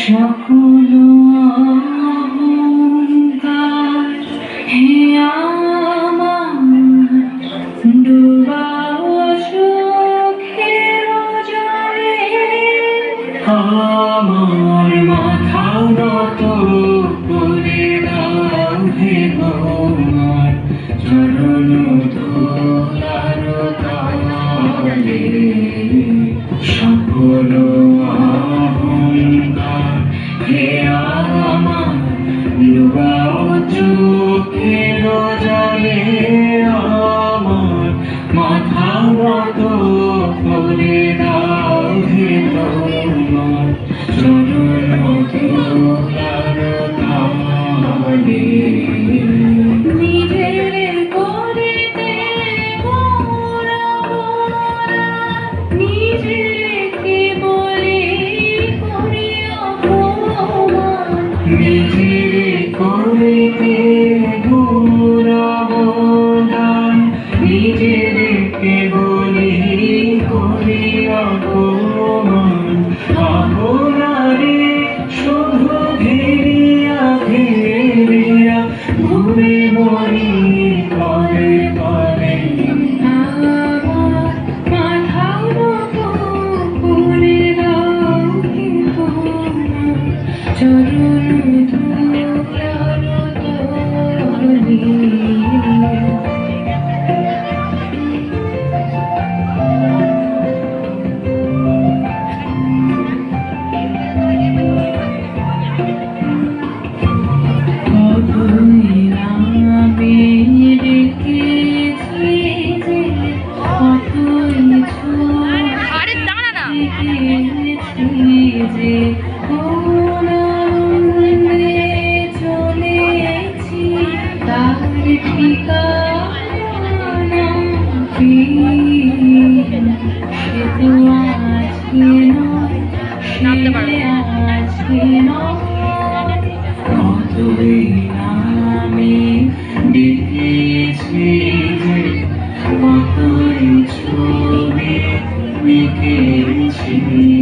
সকল অহংকার হে আমার ডুবা চোখের জলে আমার মাথা নত করে দাও হে তোমার চরণ ধুলার তলে সকল অহংকার হে আমার ডুবাও চোখের জলে আমার মাথা নত করে দাও হে তোমার চরণ ধুলার তলে নিজের করিতে মোরা নিজেকে বলি করি অপমান নিজের করিতে গুণবদান নিজেকে বলি করি অপমান আপনারে শুধু ঘেরিয়া ঘেরিয়া ঘুরে মরি পরে পরে আমার মাথার মতো করে দাও হে তোমার চরণ ধুলার তলে চলেছি তার ঠিকানা সে তো আজকে নয় সে আজকে নয় কতই আমি দেখেছি যে কতই ছবি লিখেছি